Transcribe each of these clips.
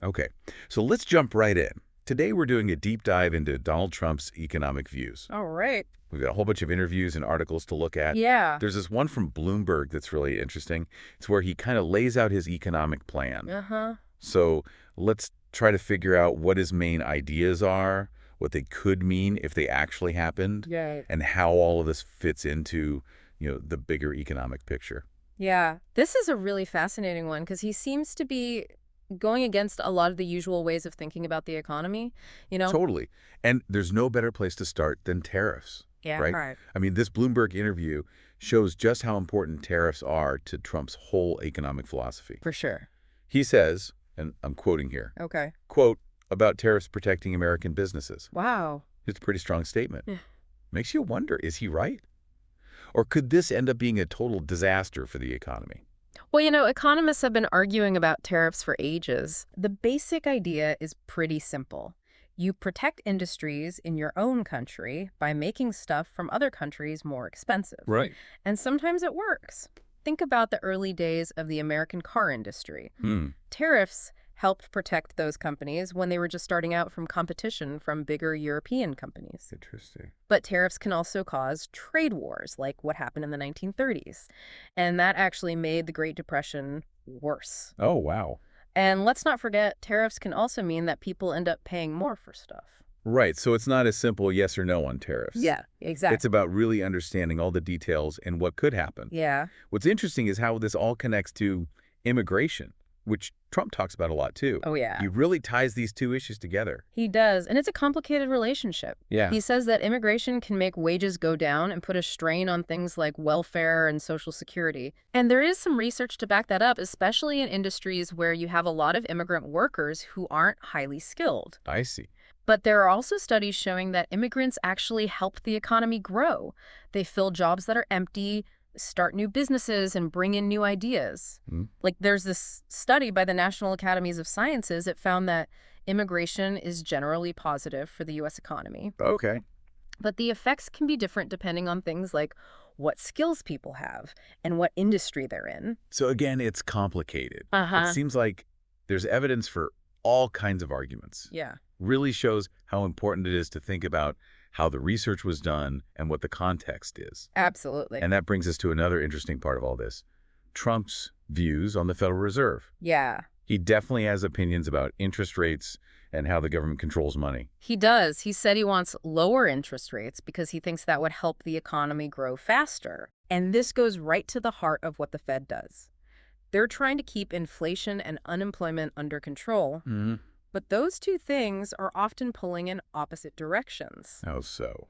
Okay, so let's jump right in. Today we're doing a deep dive into Donald Trump's economic views. All right. We've got a whole bunch of interviews and articles to look at. Yeah. There's this one from Bloomberg that's really interesting. It's where he kind of lays out his economic plan. Uh-huh. So let's try to figure out what his main ideas are, what they could mean if they actually happened, Yeah. and how all of this fits into, the bigger economic picture. Yeah. This is a really fascinating one because he seems to be going against a lot of the usual ways of thinking about the economy, you know? Totally. And there's no better place to start than tariffs, Yeah. right? Right. I mean, this Bloomberg interview shows just how important tariffs are to Trump's whole economic philosophy. For sure. He says, and I'm quoting here, Okay. quote, about tariffs protecting American businesses. Wow. It's a pretty strong statement. Yeah. Makes you wonder, is he right? Or could this end up being a total disaster for the economy? Well, economists have been arguing about tariffs for ages. The basic idea is pretty simple. You protect industries in your own country by making stuff from other countries more expensive. Right. And sometimes it works. Think about the early days of the American car industry. Tariffs helped protect those companies when they were just starting out from competition from bigger European companies. Interesting. But tariffs can also cause trade wars, like what happened in the 1930s. And that actually made the Great Depression worse. Oh, wow. And let's not forget, tariffs can also mean that people end up paying more for stuff. Right. So it's not as simple yes or no on tariffs. Yeah, exactly. It's about really understanding all the details and what could happen. Yeah. What's interesting is how this all connects to immigration, which Trump talks about a lot too. Oh, yeah. He really ties these two issues together. He does. And it's a complicated relationship. Yeah. He says that immigration can make wages go down and put a strain on things like welfare and Social Security. And there is some research to back that up, especially in industries where you have a lot of immigrant workers who aren't highly skilled. I see. But there are also studies showing that immigrants actually help the economy grow. They fill jobs that are empty, start new businesses, and bring in new ideas. Like there's this study by the National Academies of Sciences that found that immigration is generally positive for the U.S. economy. Okay. But the effects can be different depending on things like what skills people have and what industry they're in. So again, it's complicated. Uh-huh. It seems like there's evidence for all kinds of arguments. Yeah. Really shows how important it is to think about how the research was done and what the context is. Absolutely. And that brings us to another interesting part of all this, Trump's views on the Federal Reserve. Yeah. He definitely has opinions about interest rates and how the government controls money. He does. He said he wants lower interest rates because he thinks that would help the economy grow faster. And this goes right to the heart of what the Fed does. They're trying to keep inflation and unemployment under control. But those two things are often pulling in opposite directions. How so?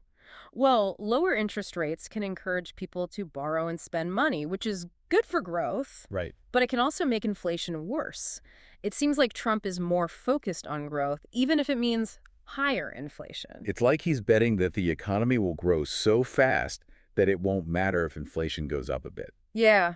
Well, lower interest rates can encourage people to borrow and spend money, which is good for growth, Right. but it can also make inflation worse. It seems like Trump is more focused on growth, even if it means higher inflation. It's like he's betting that the economy will grow so fast that it won't matter if inflation goes up a bit. Yeah.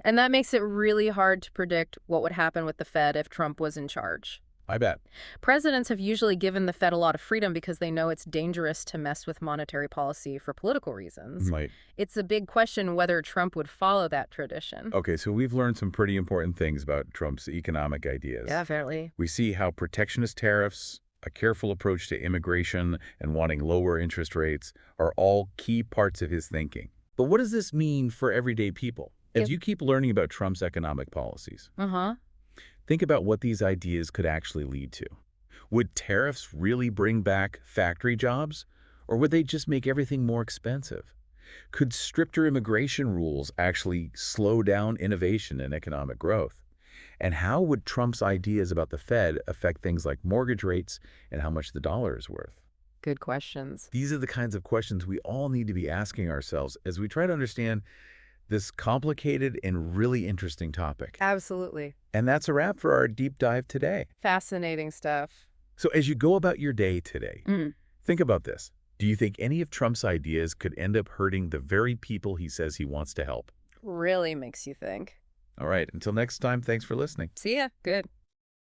And that makes it really hard to predict what would happen with the Fed if Trump was in charge. I bet. Presidents have usually given the Fed a lot of freedom because they know it's dangerous to mess with monetary policy for political reasons. Right. It's a big question whether Trump would follow that tradition. Okay, so we've learned some pretty important things about Trump's economic ideas. Definitely. We see how protectionist tariffs, a careful approach to immigration, and wanting lower interest rates are all key parts of his thinking. But what does this mean for everyday people? As you keep learning about Trump's economic policies, think about what these ideas could actually lead to. Would tariffs really bring back factory jobs, or would they just make everything more expensive? Could stricter immigration rules actually slow down innovation and economic growth? And how would Trump's ideas about the Fed affect things like mortgage rates and how much the dollar is worth? Good questions. These are the kinds of questions we all need to be asking ourselves as we try to understand this complicated and really interesting topic. Absolutely. And that's a wrap for our deep dive today. Fascinating stuff. So as you go about your day today, think about this. Do you think any of Trump's ideas could end up hurting the very people he says he wants to help? Really makes you think. All right, until next time, thanks for listening. See ya. Good.